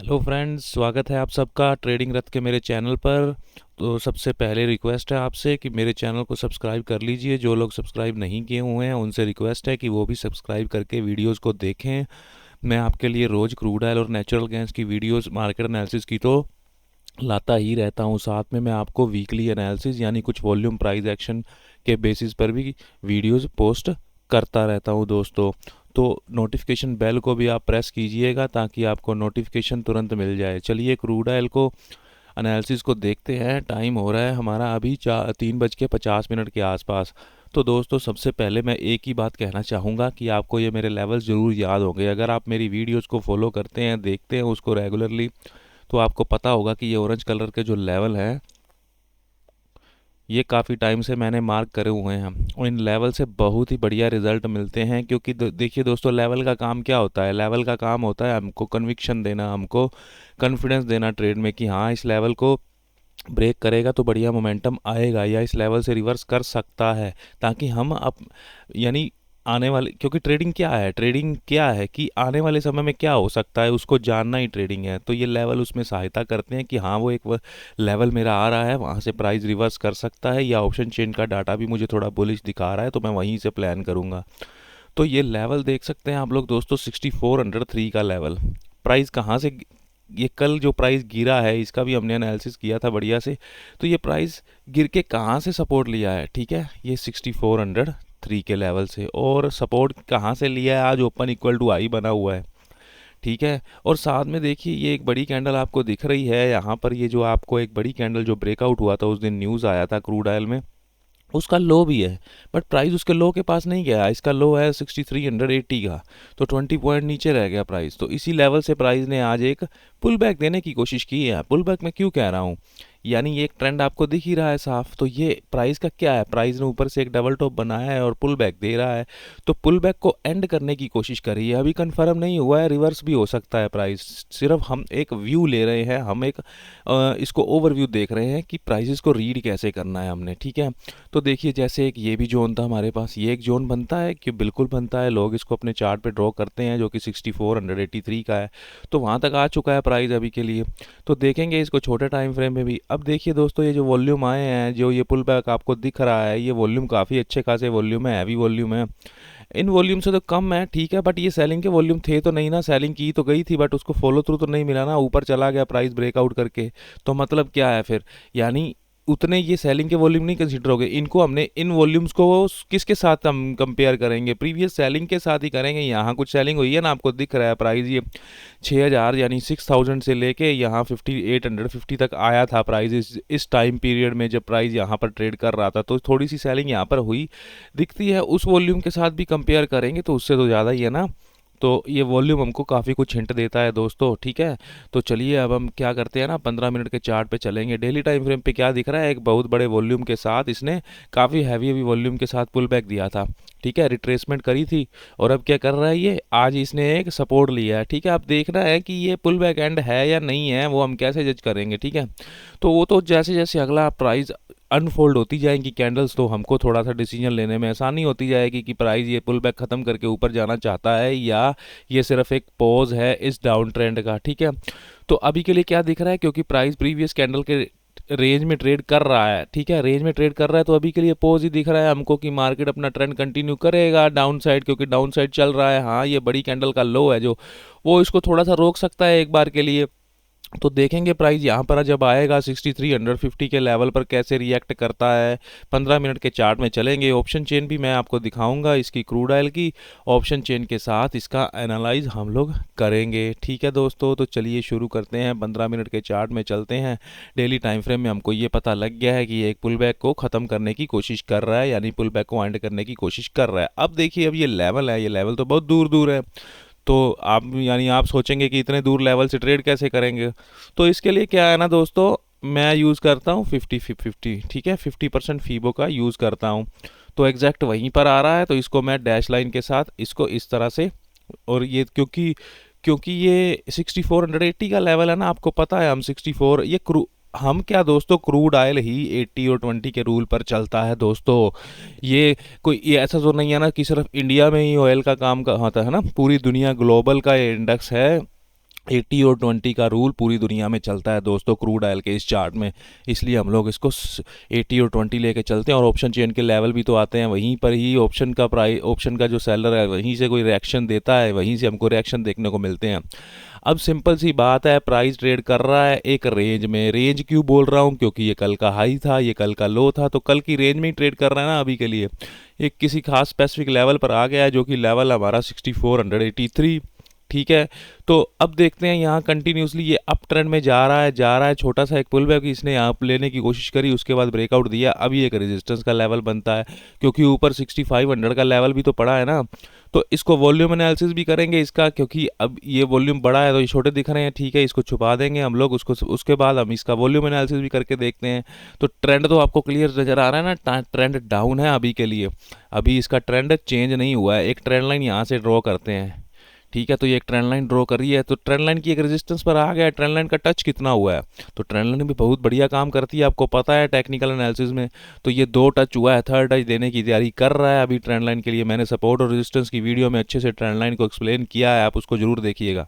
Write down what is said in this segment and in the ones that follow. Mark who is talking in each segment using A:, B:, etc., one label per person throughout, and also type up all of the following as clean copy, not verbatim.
A: Hello friends, स्वागत है आप सबका ट्रेडिंग रथ के मेरे चैनल पर। तो सबसे पहले रिक्वेस्ट है आपसे कि मेरे चैनल को सब्सक्राइब कर लीजिए। जो लोग सब्सक्राइब नहीं किए हुए हैं उनसे रिक्वेस्ट है कि वो भी सब्सक्राइब करके वीडियोस को देखें। मैं आपके लिए रोज़ क्रूड ऑयल और नेचुरल गैस की वीडियोस, मार्केट एनालिसिस की तो लाता ही रहता हूँ। साथ में मैं आपको वीकली एनालिसिस यानी कुछ वॉल्यूम प्राइस एक्शन के बेसिस पर भी वीडियोस पोस्ट करता रहता हूँ दोस्तों। तो नोटिफिकेशन बेल को भी आप प्रेस कीजिएगा ताकि आपको नोटिफिकेशन तुरंत मिल जाए। चलिए क्रूड ऑयल को एनालिसिस को देखते हैं। टाइम हो रहा है हमारा अभी 3:50 के आसपास। तो दोस्तों, सबसे पहले मैं एक ही बात कहना चाहूँगा कि आपको ये मेरे लेवल्स ज़रूर याद होंगे। अगर आप मेरी वीडियोज़ को फॉलो करते हैं, देखते हैं उसको रेगुलरली, तो आपको पता होगा कि ये ऑरेंज कलर के जो लेवल हैं ये काफ़ी टाइम से मैंने मार्क करे हुए हैं और इन लेवल से बहुत ही बढ़िया रिजल्ट मिलते हैं। क्योंकि देखिए दोस्तों, लेवल का काम क्या होता है? लेवल का काम होता है हमको कन्विक्शन देना, हमको कॉन्फिडेंस देना ट्रेड में कि हाँ, इस लेवल को ब्रेक करेगा तो बढ़िया मोमेंटम आएगा या इस लेवल से रिवर्स कर सकता है, ताकि हम अप यानी आने वाले, क्योंकि ट्रेडिंग क्या है कि आने वाले समय में क्या हो सकता है उसको जानना ही ट्रेडिंग है। तो ये लेवल उसमें सहायता करते हैं कि हाँ, वो एक लेवल मेरा आ रहा है, वहाँ से प्राइस रिवर्स कर सकता है, या ऑप्शन चेन का डाटा भी मुझे थोड़ा बुलिश दिखा रहा है तो मैं वहीं से प्लान करूँगा। तो ये लेवल देख सकते हैं आप लोग दोस्तों, 6403 का लेवल। प्राइस कहाँ से, ये कल जो प्राइस गिरा है इसका भी हमने एनालिसिस किया था बढ़िया से। तो ये प्राइस गिर के कहाँ से सपोर्ट लिया है? ठीक है, ये 6403 के लेवल से। और सपोर्ट कहाँ से लिया है? आज ओपन इक्वल टू आई बना हुआ है, ठीक है। और साथ में देखिए, ये एक बड़ी कैंडल आपको दिख रही है यहाँ पर। ये जो आपको एक बड़ी कैंडल जो ब्रेकआउट हुआ था, उस दिन न्यूज़ आया था क्रूड ऑयल में, उसका लो भी है, बट प्राइस उसके लो के पास नहीं गया। इसका लो है 6380 का, तो 20 पॉइंट नीचे रह गया प्राइस। तो इसी लेवल से प्राइस ने आज एक पुल बैक देने की कोशिश की है। पुल बैक मैं क्यों कह रहा हूँ, यानी ये एक ट्रेंड आपको दिख ही रहा है साफ। तो ये प्राइस का क्या है, प्राइस ने ऊपर से एक डबल टॉप बनाया है और पुल बैक दे रहा है। तो पुल बैक को एंड करने की कोशिश करी है। अभी कंफर्म नहीं हुआ है, रिवर्स भी हो सकता है प्राइस। सिर्फ हम एक व्यू ले रहे हैं, हम एक इसको ओवरव्यू देख रहे हैं कि प्राइसेस को रीड कैसे करना है हमने, ठीक है। तो देखिए, जैसे एक ये भी जोन था हमारे पास, ये एक जोन बनता है कि बिल्कुल बनता है, लोग इसको अपने चार्ट पे ड्रॉ करते हैं, जो कि 6483 का है। तो वहाँ तक आ चुका है प्राइस अभी के लिए। तो देखेंगे इसको छोटे टाइम फ्रेम में भी। अब देखिए दोस्तों, ये जो वॉल्यूम आए हैं, जो ये पुल बैक आपको दिख रहा है, ये वॉल्यूम काफ़ी अच्छे खासे वॉल्यूम है, हैवी वॉल्यूम है। इन वॉल्यूम से तो कम है, ठीक है, बट ये सेलिंग के वॉल्यूम थे तो नहीं ना। सेलिंग की तो गई थी बट उसको फॉलो थ्रू तो नहीं मिला ना, ऊपर चला गया प्राइस ब्रेकआउट करके। तो मतलब क्या है फिर, यानी उतने ये सेलिंग के वॉल्यूम नहीं कंसीडर हो गए। इनको हमने, इन वॉल्यूम्स को किसके साथ हम कंपेयर करेंगे? प्रीवियस सेलिंग के साथ ही करेंगे। यहाँ कुछ सेलिंग हुई है ना, आपको दिख रहा है प्राइस ये 6000 यानी 6000 से लेके यहाँ 5850 तक आया था प्राइस इस टाइम पीरियड में, जब प्राइस यहाँ पर ट्रेड कर रहा था। तो थोड़ी सी सेलिंग यहाँ पर हुई दिखती है। उस वॉल्यूम के साथ भी कंपेयर करेंगे तो उससे तो ज़्यादा ही है ना। तो ये वॉल्यूम हमको काफ़ी कुछ हिंट देता है दोस्तों, ठीक है। तो चलिए अब हम क्या करते हैं ना, 15 मिनट के चार्ट पे चलेंगे। डेली टाइम फ्रेम पे क्या दिख रहा है, एक बहुत बड़े वॉल्यूम के साथ इसने काफ़ी हैवी हैवी वॉल्यूम के साथ पुल बैक दिया था, ठीक है, रिट्रेसमेंट करी थी। और अब क्या कर रहा है ये, आज इसने एक सपोर्ट लिया है, ठीक है। अब देखना है कि ये पुल बैक एंड है या नहीं है, वो हम कैसे जज करेंगे, ठीक है। तो वो तो जैसे जैसे अगला प्राइस अनफोल्ड होती जाएंगी कैंडल्स, तो हमको थोड़ा सा डिसीजन लेने में आसानी होती जाएगी कि प्राइस ये पुल बैक ख़त्म करके ऊपर जाना चाहता है या ये सिर्फ एक पॉज है इस डाउन ट्रेंड का, ठीक है। तो अभी के लिए क्या दिख रहा है, क्योंकि प्राइस प्रीवियस कैंडल के रेंज में ट्रेड कर रहा है, ठीक है, रेंज में ट्रेड कर रहा है, तो अभी के लिए पॉज ही दिख रहा है हमको कि मार्केट अपना ट्रेंड कंटिन्यू करेगा डाउन साइड, क्योंकि डाउन साइड चल रहा है। हाँ, ये बड़ी कैंडल का लो है जो, वो इसको थोड़ा सा रोक सकता है एक बार के लिए। तो देखेंगे प्राइस यहाँ पर जब आएगा 6350 के लेवल पर कैसे रिएक्ट करता है। 15 मिनट के चार्ट में चलेंगे। ऑप्शन चेन भी मैं आपको दिखाऊंगा इसकी, क्रूड ऑयल की ऑप्शन चेन के साथ इसका एनालाइज हम लोग करेंगे, ठीक है दोस्तों। तो चलिए शुरू करते हैं, 15 मिनट के चार्ट में चलते हैं। डेली टाइम फ्रेम में हमको ये पता लग गया है कि ये एक पुल बैक को ख़त्म करने की कोशिश कर रहा है, यानी पुल बैक को एंड करने की कोशिश कर रहा है। अब देखिए, अब ये लेवल है, ये लेवल तो बहुत दूर दूर है। तो आप, यानी आप सोचेंगे कि इतने दूर लेवल से ट्रेड कैसे करेंगे। तो इसके लिए क्या है ना दोस्तों, मैं यूज़ करता हूँ 50-50, ठीक है, 50% फीबो का यूज़ करता हूँ। तो एग्जैक्ट वहीं पर आ रहा है, तो इसको मैं डैश लाइन के साथ इसको इस तरह से, और ये क्योंकि क्योंकि ये 6480 का लेवल है ना, आपको पता है हम 64, ये हम क्या दोस्तों, क्रूड ऑयल ही 80 और 20 के रूल पर चलता है दोस्तों। ये कोई, ये ऐसा तो नहीं है ना कि सिर्फ इंडिया में ही ऑयल का काम का होता है ना, पूरी दुनिया ग्लोबल का ये इंडेक्स है। 80 और 20 का रूल पूरी दुनिया में चलता है दोस्तों क्रूड ऑयल के इस चार्ट में, इसलिए हम लोग इसको 80 और 20 लेके चलते हैं। और ऑप्शन चेन के लेवल भी तो आते हैं, वहीं पर ही ऑप्शन का प्राइस, ऑप्शन का जो सेलर है वहीं से कोई रिएक्शन देता है, वहीं से हमको रिएक्शन देखने को मिलते हैं। अब सिंपल सी बात है, प्राइस ट्रेड कर रहा है एक रेंज में। रेंज क्यों बोल रहा हूँ, क्योंकि ये कल का हाई था, ये कल का लो था, तो कल की रेंज में ही ट्रेड कर रहा है ना अभी के लिए। एक किसी खास स्पेसिफिक लेवल पर आ गया है, जो कि लेवल हमारा 6483, ठीक है। तो अब देखते हैं यहाँ कंटिन्यूसली ये अप ट्रेंड में जा रहा है। छोटा सा एक पुल बैक इसने यहाँ लेने की कोशिश करी, उसके बाद ब्रेकआउट दिया, अभी एक रेजिस्टेंस का लेवल बनता है, क्योंकि ऊपर 6500 का लेवल भी तो पड़ा है ना। तो इसको वॉल्यूम एनालिसिस भी करेंगे इसका, क्योंकि अब ये वॉल्यूम बड़ा है तो ये छोटे दिख रहे हैं, ठीक है, इसको छुपा देंगे हम लोग उसको, उसके बाद हम इसका वॉल्यूम एनालिसिस भी करके देखते हैं। तो ट्रेंड तो आपको क्लियर नज़र आ रहा है ना, ट्रेंड डाउन है अभी के लिए, अभी इसका ट्रेंड चेंज नहीं हुआ है। एक ट्रेंड लाइन यहाँ से ड्रॉ करते हैं, ठीक है। तो ये एक ट्रेंड लाइन ड्रॉ कर रही है, तो ट्रेंड लाइन की एक रेजिस्टेंस पर आ गया है। ट्रेंड लाइन का टच कितना हुआ है, तो ट्रेंड लाइन भी बहुत बढ़िया काम करती है, आपको पता है टेक्निकल एनालिसिस में। तो ये 2 टच हुआ है, थर्ड टच देने की तैयारी कर रहा है अभी ट्रेंड लाइन के लिए। मैंने सपोर्ट और रेजिस्टेंस की वीडियो में अच्छे से ट्रेंड लाइन को एक्सप्लेन किया है, आप उसको जरूर देखिएगा।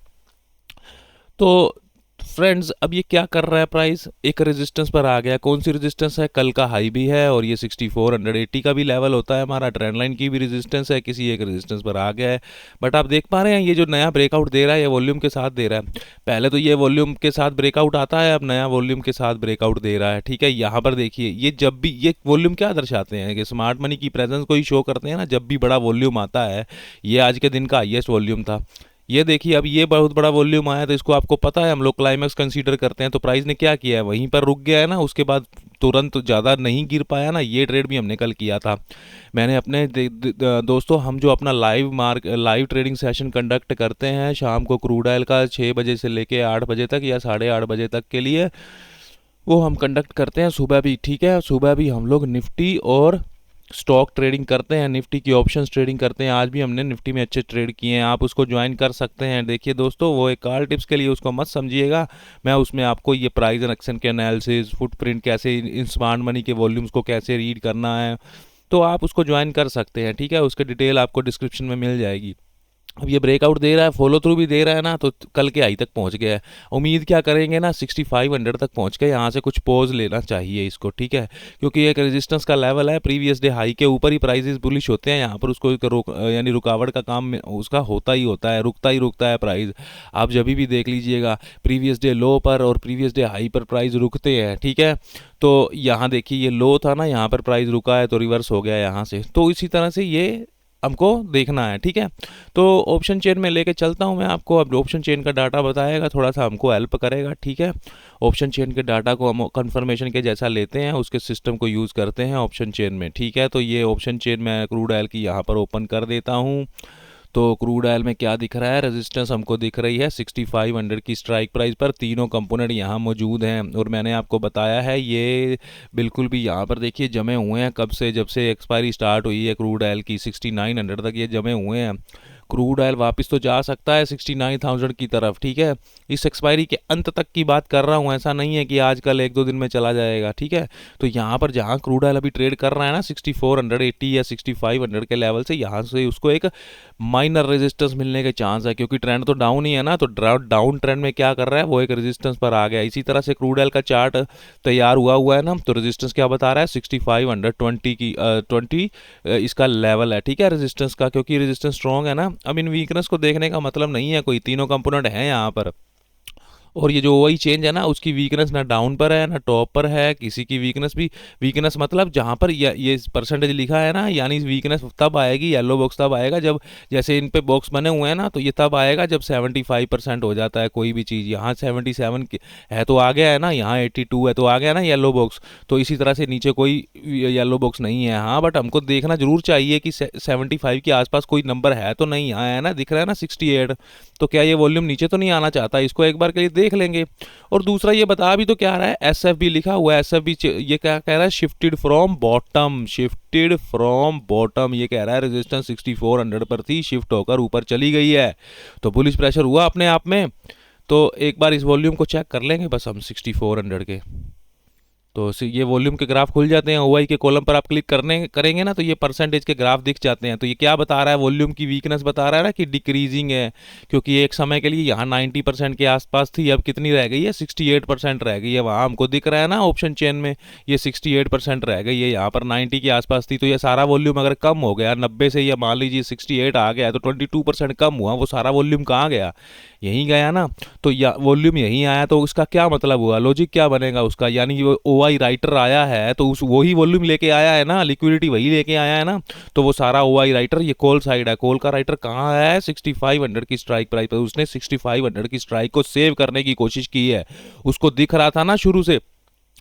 A: तो फ्रेंड्स अब ये क्या कर रहा है, प्राइस एक रेजिस्टेंस पर आ गया। कौन सी रेजिस्टेंस है, कल का हाई भी है, और ये 6480 का भी लेवल होता है हमारा। ट्रेंड लाइन की भी रेजिस्टेंस है, किसी एक रेजिस्टेंस पर आ गया है। बट आप देख पा रहे हैं ये जो नया ब्रेकआउट दे रहा है, ये वॉल्यूम के साथ दे रहा है। पहले तो ये वॉल्यूम के साथ ब्रेकआउट आता है, अब नया वॉल्यूम के साथ ब्रेकआउट दे रहा है, ठीक है। यहाँ पर देखिए, ये जब भी ये वॉल्यूम क्या दर्शाते हैं कि स्मार्ट मनी की प्रेजेंस को ही शो करते हैं ना, जब भी बड़ा वॉल्यूम आता है। ये आज के दिन का हाईएस्ट वॉल्यूम था, ये देखिए। अब ये बहुत बड़ा वॉल्यूम आया, तो इसको आपको पता है हम लोग क्लाइमैक्स कंसीडर करते हैं। तो प्राइस ने क्या किया है, वहीं पर रुक गया है ना, उसके बाद तुरंत ज़्यादा नहीं गिर पाया ना। ये ट्रेड भी हमने कल किया था। मैंने अपने दोस्तों, हम जो अपना लाइव ट्रेडिंग सेशन कंडक्ट करते हैं शाम को क्रूड ऑयल का 6 बजे से लेके 8 बजे तक या 8:30 बजे तक के लिए, वो हम कंडक्ट करते हैं सुबह भी, ठीक है। सुबह भी हम लोग निफ्टी और स्टॉक ट्रेडिंग करते हैं, निफ्टी की ऑप्शंस ट्रेडिंग करते हैं। आज भी हमने निफ्टी में अच्छे ट्रेड किए हैं, आप उसको ज्वाइन कर सकते हैं। देखिए दोस्तों, वो एक कॉल टिप्स के लिए उसको मत समझिएगा, मैं उसमें आपको ये प्राइस एंड एक्शन के एनालिसिस, फुटप्रिंट कैसे, इन स्मार्ट मनी के वॉल्यूम्स को कैसे रीड करना है, तो आप उसको ज्वाइन कर सकते हैं, ठीक है। उसके डिटेल आपको डिस्क्रिप्शन में मिल जाएगी। अब ये ब्रेकआउट दे रहा है, फॉलो थ्रू भी दे रहा है ना, तो कल के हाई तक पहुंच गया है। उम्मीद क्या करेंगे ना, 6500 तक पहुंच के यहाँ से कुछ पॉज लेना चाहिए इसको, ठीक है। क्योंकि एक रेजिस्टेंस का लेवल है, प्रीवियस डे हाई के ऊपर ही प्राइसेस बुलिश होते हैं, यहाँ पर उसको एक यानी रुकावट का काम उसका होता ही होता है, रुकता है प्राइस। आप जब भी देख लीजिएगा, प्रीवियस डे लो पर और प्रीवियस डे हाई पर प्राइस रुकते हैं, ठीक है। तो यहाँ देखिए, ये लो था ना, यहाँ पर प्राइस रुका है तो रिवर्स हो गया यहाँ से। तो इसी तरह से ये हमको देखना है, ठीक है। तो ऑप्शन चेन में लेके चलता हूं मैं आपको। अब ऑप्शन चेन का डाटा बताएगा, थोड़ा सा हमको हेल्प करेगा, ठीक है। ऑप्शन चेन के डाटा को हम कंफर्मेशन के जैसा लेते हैं, उसके सिस्टम को यूज़ करते हैं ऑप्शन चेन में, ठीक है। तो ये ऑप्शन चेन मैं क्रूड ऑयल की यहाँ पर ओपन कर देता हूँ। तो क्रूड ऑयल में क्या दिख रहा है, रेजिस्टेंस हमको दिख रही है 6500 की स्ट्राइक प्राइस पर। तीनों कंपोनेंट यहाँ मौजूद हैं, और मैंने आपको बताया है ये बिल्कुल भी यहाँ पर देखिए जमे हुए हैं। कब से, जब से एक्सपायरी स्टार्ट हुई है क्रूड ऑयल की 6900 तक ये जमे हुए हैं। क्रूड ऑयल वापस तो जा सकता है 69,000 की तरफ, ठीक है। इस एक्सपायरी के अंत तक की बात कर रहा हूँ, ऐसा नहीं है कि आज कल 1-2 दिन में चला जाएगा, ठीक है। तो यहाँ पर जहाँ क्रूड ऑयल अभी ट्रेड कर रहा है ना 6480 या 6500 के लेवल से, यहाँ से उसको एक माइनर रेजिस्टेंस मिलने के चांस है, क्योंकि ट्रेंड तो डाउन ही है ना। तो डाउन ट्रेंड में क्या कर रहा है, वो एक रेजिस्टेंस पर आ गया। इसी तरह से क्रूड ऑयल का चार्ट तैयार हुआ है ना, तो रेजिस्टेंस क्या बता रहा है, 6520 की 20 इसका लेवल है, ठीक है, रेजिस्टेंस का। क्योंकि रेजिस्टेंस स्ट्रॉन्ग है ना। अब इन वीकनेस को देखने का मतलब नहीं है कोई, तीनों कंपोनेंट हैं यहाँ पर। और ये जो वही चेंज है ना, उसकी वीकनेस ना डाउन पर है ना टॉप पर है, किसी की वीकनेस भी, वीकनेस मतलब जहाँ पर ये परसेंटेज लिखा है ना, यानी वीकनेस तब आएगी, येलो बॉक्स तब आएगा जब, जैसे इन पे बॉक्स बने हुए हैं ना, तो ये तब आएगा जब 75% हो जाता है कोई भी चीज़। यहाँ 77 है तो आ गया है ना, यहाँ 82 है तो आ गया ना येलो बॉक्स। तो इसी तरह से नीचे कोई येलो बॉक्स नहीं है, हाँ। बट हमको देखना जरूर चाहिए कि 75 के आसपास कोई नंबर है तो नहीं। यहाँ है ना, दिख रहा है ना 68, तो क्या ये वॉल्यूम नीचे तो नहीं आना चाहता, इसको एक बार के लिए देख लेंगे। और दूसरा ये बता भी तो क्या रहा है, एसएफबी लिखा हुआ है, एसएफबी ये क्या कह रहा है, shifted from bottom, shifted from bottom, ये कह रहा है रेजिस्टेंस 6400 पर थी, शिफ्ट होकर ऊपर चली गई है। तो बुलिश प्रेशर हुआ अपने आप में। तो एक बार इस वॉल्यूम को चेक कर लेंगे बस हम 6400 के। तो ये वॉल्यूम के ग्राफ खुल जाते हैं, ओआई के कॉलम पर आप क्लिक करने करेंगे ना तो ये परसेंटेज के ग्राफ दिख जाते हैं। तो ये क्या बता रहा है, वॉल्यूम की वीकनेस बता रहा है ना कि डिक्रीजिंग है, क्योंकि एक समय के लिए यहाँ 90% के आसपास थी, अब कितनी रह गई है, 68% रह गई है। वहाँ हमको दिख रहा है ना ऑप्शन चेन में, ये 68% रह गई है, यहाँ पर 90 के आसपास थी। तो ये सारा वॉल्यूम अगर कम हो गया 90 से, या मान लीजिए 68 आ गया, तो 22% कम हुआ, वो सारा वॉल्यूम कहाँ गया, यहीं गया ना। तो या वॉल्यूम यहीं आया, तो उसका क्या मतलब हुआ, लॉजिक क्या बनेगा उसका, यानी वो ओआई राइटर आया है तो उस वही वॉल्यूम लेके आया है ना, लिक्विडिटी वही लेके आया है ना। तो वो सारा ओआई राइटर, ये कॉल साइड है, कॉल का राइटर कहाँ है, 6500 की स्ट्राइक प्राइस पर। उसने 6500 की स्ट्राइक को सेव करने की कोशिश की है, उसको दिख रहा था ना शुरू से,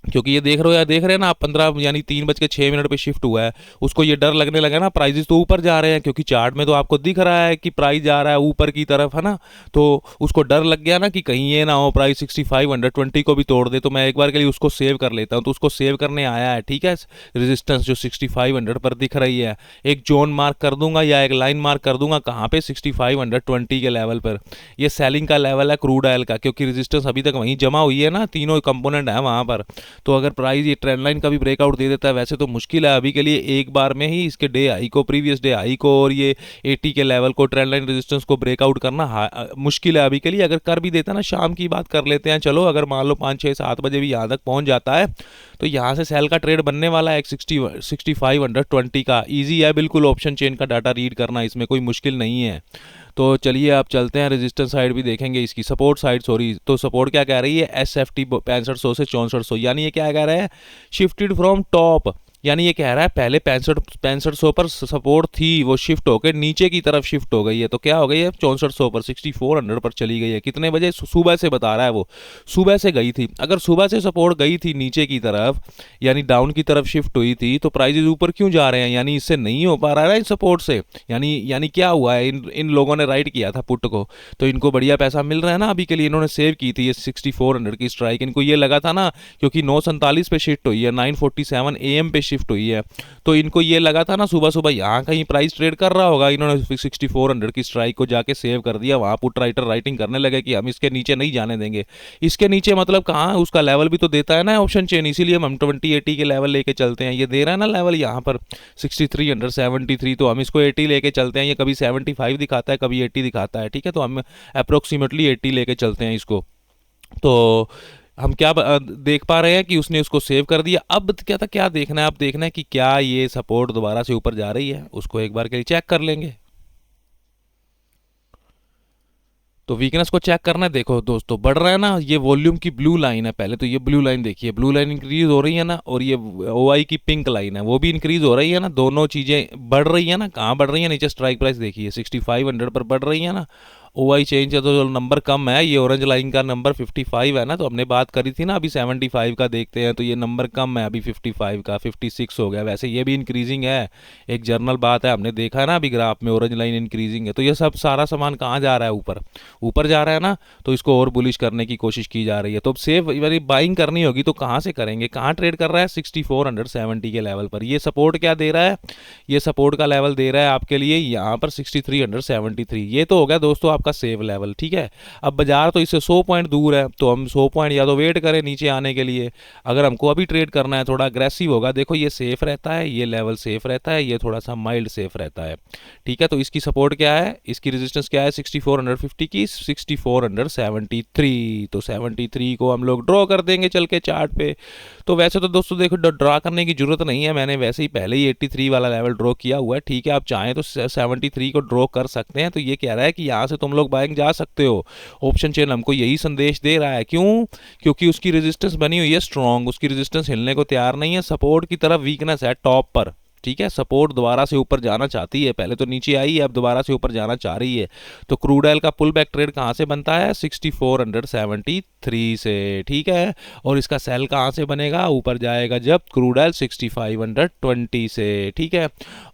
A: क्योंकि ये देख रहे हो या देख रहे हैं ना आप, 15 यानी 3:06 पे शिफ्ट हुआ है, उसको ये डर लगने लगा ना प्राइजेस तो ऊपर जा रहे हैं, क्योंकि चार्ट में तो आपको दिख रहा है कि प्राइस जा रहा है ऊपर की तरफ, है ना। तो उसको डर लग गया ना कि कहीं ये ना हो प्राइस 6520 को भी तोड़ दे, तो मैं एक बार के लिए उसको सेव कर लेता हूँ। तो उसको सेव करने आया है, ठीक है। रेजिस्टेंस जो 6500 पर दिख रही है, एक जोन मार्क कर दूंगा या एक लाइन मार्क कर दूंगा, कहाँ पे, 6520 के लेवल पर। ये सेलिंग का लेवल है क्रूड ऑयल का, क्योंकि रेजिस्टेंस अभी तक वहीं जमा हुई है ना, तीनों कंपोनेंट है वहाँ पर। तो अगर प्राइस ये ट्रेंड लाइन का भी ब्रेकआउट दे देता है, वैसे तो मुश्किल है अभी के लिए एक बार में ही इसके डे हाई को, प्रीवियस डे हाई को और ये 80 के लेवल को, ट्रेंड लाइन रेजिस्टेंस को ब्रेकआउट करना मुश्किल है अभी के लिए। अगर कर भी देता ना, शाम की बात कर लेते हैं चलो, अगर मान लो 5 6 7 बजे भी यहाँ तक पहुँच जाता है, तो यहाँ से सेल का ट्रेड बनने वाला है 6520 का। ईजी है बिल्कुल ऑप्शन चेन का डाटा रीड करना, इसमें कोई मुश्किल नहीं है। तो चलिए आप चलते हैं, रेजिस्टेंस साइड भी देखेंगे, इसकी सपोर्ट साइड, सॉरी। तो सपोर्ट क्या कह रही है, SFT 6500 से 6400, यानी ये क्या कह रहा है, शिफ्टेड फ्रॉम टॉप, यानी ये कह रहा है पहले 6500 पर सपोर्ट थी, वो शिफ्ट होकर नीचे की तरफ शिफ्ट हो गई है। तो क्या हो गई है, 6400 पर, 6400 पर चली गई है। कितने बजे, सुबह से बता रहा है वो, सुबह से गई थी। अगर सुबह से सपोर्ट गई थी नीचे की तरफ, यानी डाउन की तरफ शिफ्ट हुई थी, तो प्राइजेज ऊपर क्यों जा रहे हैं, यानी इससे नहीं हो पा रहा है इन सपोर्ट से। यानी क्या हुआ है, इन लोगों ने राइट किया था पुट को, तो इनको बढ़िया पैसा मिल रहा है ना अभी के लिए। इन्होंने सेव की थी ये 6400 की स्ट्राइक, इनको ये लगा था ना, क्योंकि 9:47 पे शिफ्ट हुई है, 9:47 AM पे शिफ्ट हुई है, तो इनको ये लगा था ना सुबह सुबह यहाँ कहीं प्राइस ट्रेड कर रहा होगा, इन्होंने 6400 की स्ट्राइक को जाके सेव कर दिया। वहाँ पुट राइटर राइटिंग करने लगे कि हम इसके नीचे नहीं जाने देंगे। इसके नीचे मतलब कहाँ, उसका लेवल भी तो देता है ना ऑप्शन चेन, इसीलिए हम 2080 के लेवल लेके चलते हैं। ये दे रहा है ना लेवल यहाँ पर 6373, तो हम इसको 80 लेके चलते हैं। ये कभी 75 दिखाता है, कभी 80 दिखाता है, ठीक है। तो हम अप्रोक्सीमेटली 80 लेके चलते हैं इसको। तो हम क्या देख पा रहे हैं कि उसने उसको सेव कर दिया। अब क्या था, क्या देखना है, अब देखना है कि क्या ये सपोर्ट दोबारा से ऊपर जा रही है, उसको एक बार के लिए चेक कर लेंगे। तो वीकनेस को चेक करना है, देखो दोस्तों बढ़ रहा है ना, ये वॉल्यूम की ब्लू लाइन है। पहले तो ये ब्लू लाइन देखिए, ब्लू लाइन इंक्रीज हो रही है ना, और ये ओआई की पिंक लाइन है वो भी इंक्रीज हो रही है ना, दोनों चीज़ें बढ़ रही है ना। कहाँ बढ़ रही है, नीचे स्ट्राइक प्राइस देखिए 6500 पर बढ़ रही है ना। ओआई चेंज है तो जो नंबर कम है, ये ऑरेंज लाइन का नंबर 55 है ना, तो हमने बात करी थी ना अभी 75 का देखते हैं, तो ये नंबर कम है अभी 55 का, 56 हो गया। वैसे ये भी इंक्रीजिंग है, एक जर्नल बात है, हमने देखा है ना अभी ग्राफ में ऑरेंज लाइन इंक्रीजिंग है। तो ये सब सारा सामान कहाँ जा रहा है, ऊपर ऊपर जा रहा है ना, तो इसको और बुलिश करने की कोशिश की जा रही है। तो अब सेव यानी बाइंग करनी होगी तो कहाँ से करेंगे, कहाँ ट्रेड कर रहा है, 6470 के लेवल पर। ये सपोर्ट क्या दे रहा है, ये सपोर्ट का लेवल दे रहा है आपके लिए यहाँ पर 6373। ये तो हो गया दोस्तों आपका सेव लेवल, ठीक है। अब बाजार तो इससे 100 पॉइंट दूर है, तो हम 100 पॉइंट या तो वेट करें नीचे आने के लिए, अगर हमको अभी ट्रेड करना है थोड़ा अग्रेसिव होगा। देखो ये सेफ रहता है, ये लेवल सेफ रहता है, ये थोड़ा सा माइल्ड सेफ रहता है, ठीक है। तो इसकी सपोर्ट क्या है, इसकी रेजिस्टेंस क्या है, 6450 की 6473। तो 73 को हम लोग ड्रॉ कर देंगे चल के चार्ट पे। तो वैसे तो दोस्तों देखो ड्रॉ करने की जरूरत नहीं है, मैंने वैसे ही पहले ही 83 वाला लेवल ड्रॉ किया हुआ है, ठीक है। आप चाहें तो 73 को ड्रॉ कर सकते हैं। तो ये कह रहा है कि यहाँ से तुम लोग बाइंग जा सकते हो, ऑप्शन चेन हमको यही संदेश दे रहा है। क्यों, क्योंकि उसकी रेजिस्टेंस बनी हुई है स्ट्रॉन्ग, उसकी रेजिस्टेंस हिलने को तैयार नहीं है, सपोर्ट की तरफ वीकनेस है टॉप पर, ठीक है। सपोर्ट दोबारा से ऊपर जाना चाहती है, पहले तो नीचे आई है, अब दोबारा से ऊपर जाना चाह रही है। तो क्रूड ऑयल का पुल बैक ट्रेड कहाँ से बनता है, 6473 से, ठीक है। और इसका सेल कहाँ से बनेगा, ऊपर जाएगा जब क्रूड ऑयल 6520 से, ठीक है।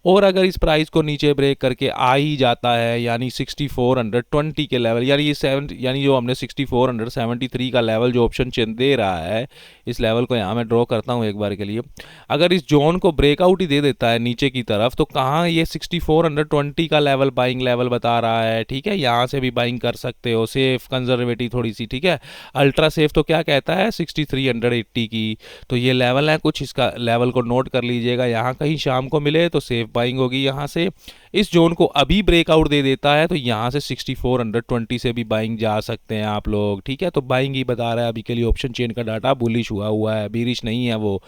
A: और अगर इस प्राइस को नीचे ब्रेक करके आ ही जाता है, यानी 6420 के लेवल, यानी ये 7, यानी जो हमने 6473 का लेवल जो ऑप्शन चेन दे रहा है, इस लेवल को यहाँ मैं ड्रॉ करता हूँ एक बार के लिए। अगर इस जोन को ब्रेकआउट ही दे देता देता है नीचे की तरफ, तो कहाँ ये 6420 का लेवल बाइंग लेवल बता रहा है। ठीक है, यहाँ से भी बाइंग कर सकते हो, सेफ कंजर्वेटिव थोड़ी सी। ठीक है, अल्ट्रा सेफ तो क्या कहता है 6380 की। तो ये लेवल है कुछ, इसका लेवल को नोट कर लीजिएगा। यहाँ कहीं शाम को मिले तो सेफ बाइंग होगी। यहाँ से इस जोन को अभी ब्रेकआउट दे देता है तो यहाँ से 6420 से भी बाइंग जा सकते हैं आप लोग। ठीक है, तो बाइंग ही बता रहा है अभी के लिए। ऑप्शन चेन का डाटा बुलिश हुआ है, बीरिश नहीं है वो।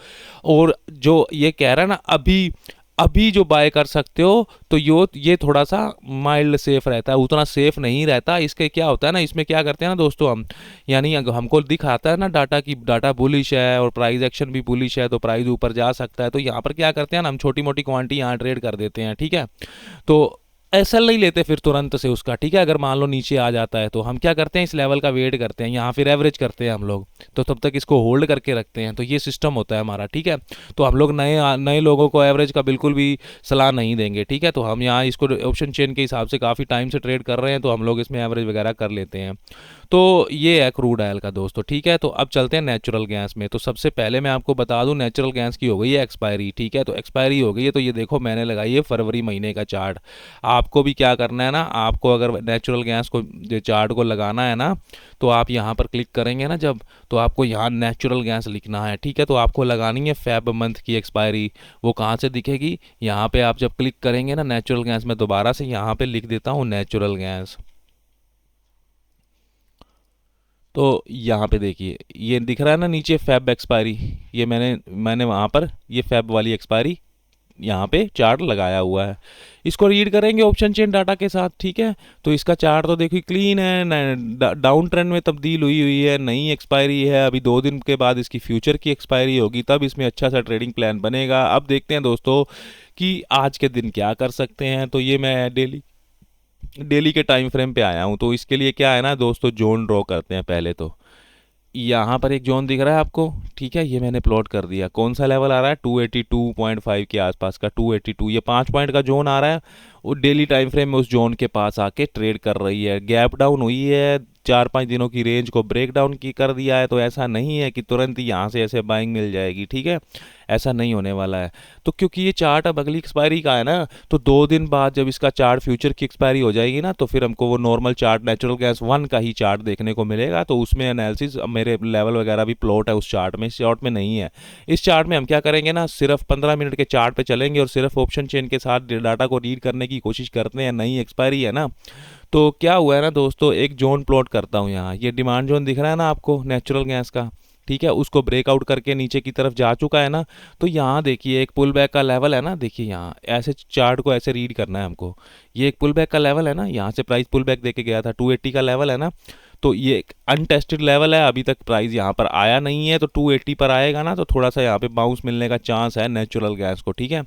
A: और जो ये कह रहा है ना अभी अभी जो बाय कर सकते हो, तो ये थोड़ा सा माइल्ड सेफ रहता है, उतना सेफ नहीं रहता। इसके क्या होता है ना, इसमें क्या करते हैं ना दोस्तों हम, यानी हमको दिखाता है ना डाटा की डाटा बुलिश है और प्राइस एक्शन भी बुलिश है, तो प्राइस ऊपर जा सकता है। तो यहाँ पर क्या करते हैं ना, हम छोटी मोटी क्वांटिटी यहाँ ट्रेड कर देते हैं। ठीक है, तो एसएल नहीं लेते फिर तुरंत से उसका। ठीक है, अगर मान लो नीचे आ जाता है तो हम क्या करते हैं, इस लेवल का वेट करते हैं, यहाँ फिर एवरेज करते हैं हम लोग, तो तब तक इसको होल्ड करके रखते हैं। तो ये सिस्टम होता है हमारा। ठीक है, तो हम लोग नए नए लोगों को एवरेज का बिल्कुल भी सलाह नहीं देंगे। ठीक है, तो हम यहाँ इसको ऑप्शन चेन के हिसाब से काफ़ी टाइम से ट्रेड कर रहे हैं, तो हम लोग इसमें एवरेज वगैरह कर लेते हैं। तो ये है क्रूड ऑयल का दोस्तों। ठीक है, तो अब चलते हैं नेचुरल गैस में। तो सबसे पहले मैं आपको बता दूं, नेचुरल गैस की हो गई है एक्सपायरी। ठीक है, तो एक्सपायरी हो गई है, तो ये देखो मैंने लगाई है फरवरी महीने का चार्ट। आपको भी क्या करना है ना, आपको अगर नेचुरल गैस को चार्ट को लगाना है ना, तो आप यहाँ पर क्लिक करेंगे ना जब, तो आपको यहाँ नेचुरल गैस लिखना है। ठीक है, तो आपको लगानी है फेब मंथ की एक्सपायरी। वो कहाँ से दिखेगी, यहाँ पे आप जब क्लिक करेंगे ना नेचुरल गैस में, दोबारा से यहाँ पे लिख देता हूँ नेचुरल गैस। तो यहाँ पे देखिए ये दिख रहा है ना नीचे फैब एक्सपायरी, ये मैंने वहाँ पर ये फैब वाली एक्सपायरी यहाँ पे चार्ट लगाया हुआ है। इसको रीड करेंगे ऑप्शन चेन डाटा के साथ। ठीक है, तो इसका चार्ट तो देखिए क्लीन है, डाउन ट्रेंड में तब्दील हुई हुई है, नई एक्सपायरी है। अभी 2 दिन के बाद इसकी फ्यूचर की एक्सपायरी होगी, तब इसमें अच्छा सा ट्रेडिंग प्लान बनेगा। अब देखते हैं दोस्तों कि आज के दिन क्या कर सकते हैं। तो ये मैं डेली डेली के टाइम फ्रेम पे आया हूँ। तो इसके लिए क्या है ना दोस्तों, जोन ड्रॉ करते हैं पहले। तो यहाँ पर एक जोन दिख रहा है आपको। ठीक है, ये मैंने प्लॉट कर दिया। कौन सा लेवल आ रहा है, 282.5 के आसपास का 282, ये 5 पॉइंट का जोन आ रहा है। वो डेली टाइम फ्रेम में उस जोन के पास आके ट्रेड कर रही है। गैप डाउन हुई है, 4-5 दिनों की रेंज को ब्रेक डाउन की कर दिया है। तो ऐसा नहीं है कि तुरंत ही यहाँ से ऐसे बाइंग मिल जाएगी। ठीक है, ऐसा नहीं होने वाला है। तो क्योंकि ये चार्ट अब अगली एक्सपायरी का है ना, तो 2 दिन बाद जब इसका चार्ट फ्यूचर की एक्सपायरी हो जाएगी ना, तो फिर हमको वो नॉर्मल चार्ट नेचुरल गैस 1 का ही चार्ट देखने को मिलेगा। तो उसमें एनालिसिस मेरे लेवल वगैरह भी प्लॉट है उस चार्ट में, इस चार्ट में नहीं है। इस चार्ट में हम क्या करेंगे ना, सिर्फ 15 मिनट के चार्ट पे चलेंगे और सिर्फ ऑप्शन चेन के साथ डाटा को रीड करने की कोशिश करते हैं। नई एक्सपायरी है ना, तो क्या हुआ है ना दोस्तों, एक जोन प्लॉट करता हूँ यहाँ। ये डिमांड जोन दिख रहा है ना आपको नेचुरल गैस का। ठीक है, उसको ब्रेकआउट करके नीचे की तरफ जा चुका है ना। तो यहाँ देखिए एक पुल बैक का लेवल है ना, देखिए यहाँ ऐसे चार्ट को ऐसे रीड करना है हमको। ये एक पुल बैक का लेवल है ना, यहाँ से प्राइस पुल बैक देके गया था, 280 का लेवल है ना। तो ये एक अनटेस्टेड लेवल है, अभी तक प्राइस यहाँ पर आया नहीं है। तो 280 पर आएगा ना, तो थोड़ा सा यहाँ पे बाउंस मिलने का चांस है नेचुरल गैस को। ठीक है,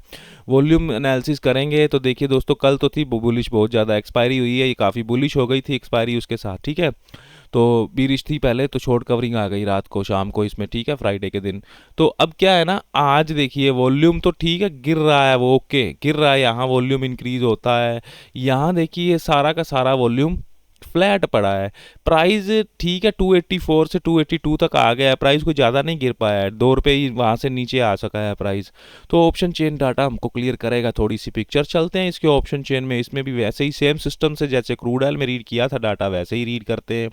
A: वॉल्यूम एनालिसिस करेंगे तो देखिए दोस्तों, कल तो थी बुलिश, बहुत ज़्यादा एक्सपायरी हुई है, ये काफ़ी बुलिश हो गई थी एक्सपायरी उसके साथ। ठीक है, तो बीरिश थी पहले, तो शॉर्ट कवरिंग आ गई रात को शाम को इसमें। ठीक है, फ्राइडे के दिन। तो अब क्या है ना, आज देखिए वॉल्यूम तो ठीक है गिर रहा है, वो ओके गिर रहा है, यहाँ वॉल्यूम इंक्रीज होता है। यहाँ देखिए सारा का सारा वॉल्यूम फ्लैट पड़ा है। प्राइस ठीक है 284 से 282 तक आ गया है, प्राइस कोई ज़्यादा नहीं गिर पाया है, 2 रुपये ही वहाँ से नीचे आ सका है प्राइस। तो ऑप्शन चेन डाटा हमको क्लियर करेगा थोड़ी सी पिक्चर। चलते हैं इसके ऑप्शन चेन में, इसमें भी वैसे ही सेम सिस्टम से जैसे क्रूड ऑयल में रीड किया था डाटा, वैसे ही रीड करते हैं।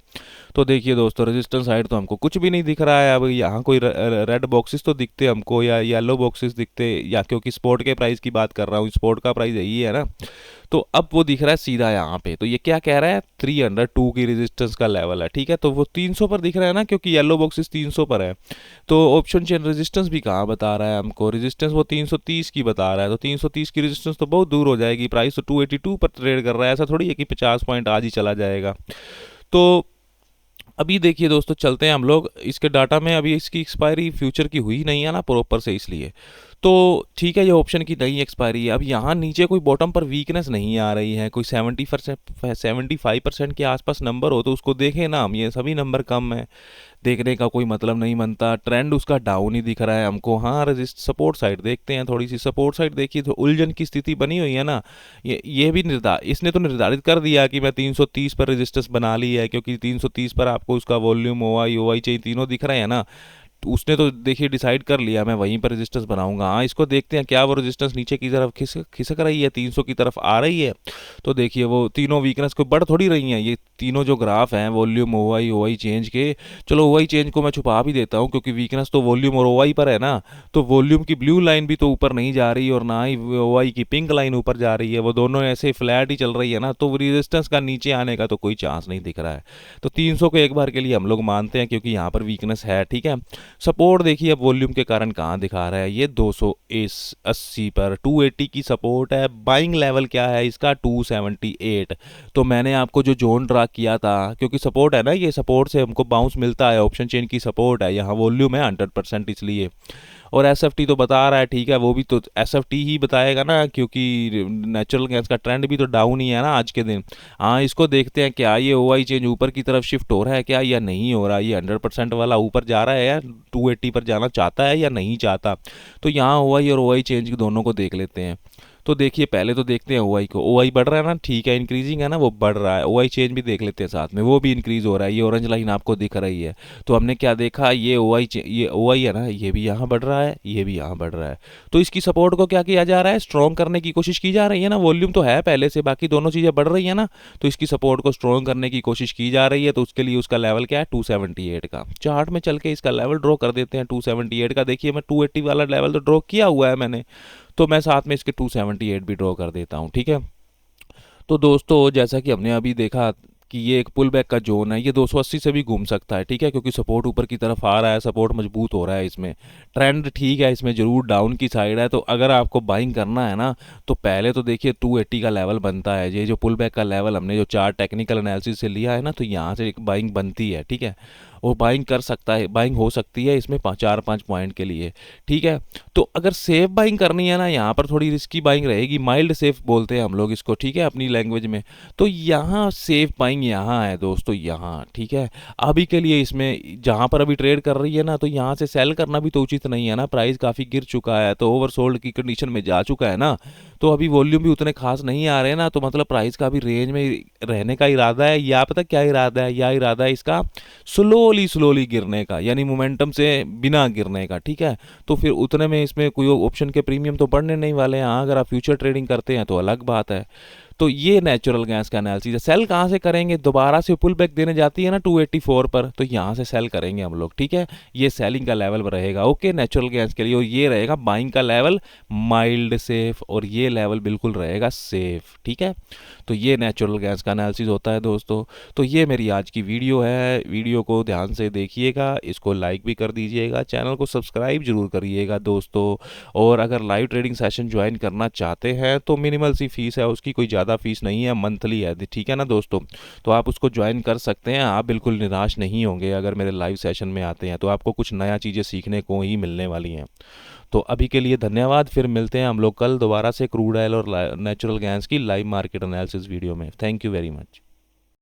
A: तो देखिए दोस्तों, रेजिस्टेंस साइड तो हमको कुछ भी नहीं दिख रहा है। अब यहाँ कोई रेड बॉक्सेस तो दिखते हमको या येलो बॉक्सेस दिखते, या क्योंकि स्पोर्ट के प्राइस की बात कर रहा हूँ, स्पोर्ट का प्राइस यही है ना। तो अब वो दिख रहा है सीधा यहाँ पे। तो ये क्या कह रहा है, 302 की रेजिस्टेंस का लेवल है। ठीक है, तो वो 300 पर दिख रहा है ना, क्योंकि येलो बॉक्सेस 300 पर है। तो ऑप्शन चेन रेजिस्टेंस भी कहाँ बता रहा है हमको, रेजिस्टेंस वो 330 की बता रहा है। तो 330 की रेजिस्टेंस तो बहुत दूर हो जाएगी, प्राइस तो 282 पर ट्रेड कर रहा है। ऐसा थोड़ी है कि 50 पॉइंट आज ही चला जाएगा। तो अभी देखिए दोस्तों, चलते हैं हम लोग इसके डाटा में। अभी इसकी एक्सपायरी फ्यूचर की हुई नहीं है ना प्रॉपर से, इसलिए तो ठीक है, ये ऑप्शन की नई एक्सपायरी है। अब यहाँ नीचे कोई बॉटम पर वीकनेस नहीं आ रही है, कोई 75% के आसपास नंबर हो तो उसको देखें ना हम। ये सभी नंबर कम है, देखने का कोई मतलब नहीं बनता। ट्रेंड उसका डाउन ही दिख रहा है हमको। हाँ, रजिस्ट सपोर्ट साइड देखते हैं, थोड़ी सी सपोर्ट साइड देखिए तो उलझन की स्थिति बनी हुई है ना। ये भी इसने तो निर्धारित कर दिया कि मैं 330 पर रेजिस्टेंस बना ली है, क्योंकि 330 पर आपको उसका वॉल्यूम ओआई चाहिए, तीनों दिख रहे हैं ना। उसने तो देखिए डिसाइड कर लिया मैं वहीं पर रेजिस्टेंस बनाऊंगा। हाँ, इसको देखते हैं क्या वो रेजिस्टेंस नीचे की तरफ खिसक रही है, 300 की तरफ आ रही है। तो देखिए वो तीनों वीकनेस को बढ़ थोड़ी रही हैं, ये तीनों जो ग्राफ हैं वॉल्यूम ओवाई ओवाई चेंज के। चलो ओवाई चेंज को मैं छुपा भी देता हूँ क्योंकि वीकनेस तो वॉल्यूम और ओवाई पर है ना। तो वॉल्यूम की ब्लू लाइन भी तो ऊपर नहीं जा रही और ना ही ओवाई की पिंक लाइन ऊपर जा रही है, वो दोनों ऐसे फ्लैट ही चल रही है ना, तो रेजिस्टेंस का नीचे आने का तो कोई चांस नहीं दिख रहा है। तो 300 को एक बार के लिए हम लोग मानते हैं क्योंकि यहाँ पर वीकनेस है, ठीक है। सपोर्ट देखिए अब वॉल्यूम के कारण कहाँ दिखा रहा है, ये 280 पर 280 की सपोर्ट है। बाइंग लेवल क्या है इसका, 278। तो मैंने आपको जो जोन ड्रा किया था, क्योंकि सपोर्ट है ना, ये सपोर्ट से हमको बाउंस मिलता है, ऑप्शन चेन की सपोर्ट है, यहाँ वॉल्यूम है 100% इसलिए। और एस एफ टी तो बता रहा है, ठीक है, वो भी तो एस एफ टी ही बताएगा ना क्योंकि नेचुरल गैस का ट्रेंड भी तो डाउन ही है ना आज के दिन। हाँ, इसको देखते हैं क्या ये ओ आई चेंज ऊपर की तरफ शिफ्ट हो रहा है क्या या नहीं हो रहा, ये 100% वाला ऊपर जा रहा है या 280 पर जाना चाहता है या नहीं चाहता। तो यहाँ ओ आई और ओ आई चेंज दोनों को देख लेते हैं। तो देखिए पहले तो देखते हैं ओ आई को, ओ आई बढ़ रहा है ना, ठीक है, इंक्रीजिंग है ना, वो बढ़ रहा है। ओ आई चेंज भी देख लेते हैं साथ में, वो भी इंक्रीज हो रहा है, ये ऑरेंज लाइन आपको दिख रही है। तो हमने क्या देखा, ये ओ आई है ना, ये भी यहाँ बढ़ रहा है, ये भी यहाँ बढ़ रहा है। तो इसकी सपोर्ट को क्या किया जा रहा है, स्ट्रॉन्ग करने की कोशिश की जा रही है ना, वॉल्यूम तो है पहले से, बाकी दोनों चीज़ें बढ़ रही है ना, तो इसकी सपोर्ट को स्ट्रॉन्ग करने की कोशिश की जा रही है। तो उसके लिए उसका लेवल क्या है, 278 का। चार्ट में चल के इसका लेवल ड्रॉ कर देते हैं 278 का। देखिए मैं 280 वाला लेवल तो ड्रॉ किया हुआ है मैंने, तो मैं साथ में इसके 278 भी ड्रॉ कर देता हूँ, ठीक है। तो दोस्तों जैसा कि हमने अभी देखा कि ये एक पुल बैक का जोन है, ये 280 से भी घूम सकता है, ठीक है, क्योंकि सपोर्ट ऊपर की तरफ आ रहा है, सपोर्ट मजबूत हो रहा है इसमें। ट्रेंड ठीक है, इसमें जरूर डाउन की साइड है। तो अगर आपको बाइंग करना है ना, तो पहले तो देखिए 280 का लेवल बनता है, ये जो पुल बैक का लेवल हमने जो चार टेक्निकल एनालिसिस से लिया है ना, तो यहाँ से एक बाइंग बनती है, ठीक है। वो बाइंग कर सकता है, बाइंग हो सकती है इसमें 4-5 पॉइंट के लिए, ठीक है। तो अगर सेफ बाइंग करनी है ना, यहाँ पर थोड़ी रिस्की बाइंग रहेगी, माइल्ड सेफ बोलते हैं हम लोग इसको, ठीक है, अपनी लैंग्वेज में। तो यहाँ सेफ बाइंग यहाँ है दोस्तों, यहाँ, ठीक है। अभी के लिए इसमें जहाँ पर अभी ट्रेड कर रही है ना, तो यहाँ से सेल करना भी तो उचित नहीं है ना, प्राइस काफ़ी गिर चुका है, तो ओवरसोल्ड की कंडीशन में जा चुका है ना। तो अभी वॉल्यूम भी उतने खास नहीं आ रहे हैं ना, तो मतलब प्राइस का भी रेंज में रहने का इरादा है, या पता क्या इरादा है, या इरादा है इसका स्लोली स्लोली गिरने का, यानी मोमेंटम से बिना गिरने का, ठीक है। तो फिर उतने में इसमें कोई ऑप्शन के प्रीमियम तो बढ़ने नहीं वाले हैं। हाँ, अगर आप फ्यूचर ट्रेडिंग करते हैं तो अलग बात है। तो ये नेचुरल गैस का एनालिसिस है। सेल कहाँ से करेंगे, दोबारा से पुल बैक देने जाती है ना 284 पर, तो यहाँ से सेल करेंगे हम लोग, ठीक है। ये सेलिंग का लेवल रहेगा, ओके, नेचुरल गैस के लिए। और ये रहेगा बाइंग का लेवल, माइल्ड सेफ, और ये लेवल बिल्कुल रहेगा सेफ, ठीक है। तो ये नेचुरल गैस का एनालिसिस होता है दोस्तों। तो ये मेरी आज की वीडियो है, वीडियो को ध्यान से देखिएगा, इसको लाइक भी कर दीजिएगा, चैनल को सब्सक्राइब जरूर करिएगा दोस्तों। और अगर लाइव ट्रेडिंग सेशन ज्वाइन करना चाहते हैं तो मिनिमल सी फीस है, उसकी कोई ज़्यादा फीस नहीं है, मंथली है, ठीक है ना दोस्तों। तो आप उसको ज्वाइन कर सकते हैं, आप बिल्कुल निराश नहीं होंगे अगर मेरे लाइव सेशन में आते हैं, तो आपको कुछ नया चीज़ें सीखने को ही मिलने वाली हैं। तो अभी के लिए धन्यवाद, फिर मिलते हैं हम लोग कल दोबारा से क्रूड ऑयल और नेचुरल गैस की लाइव मार्केट एनालिसिस वीडियो में। Thank you very much.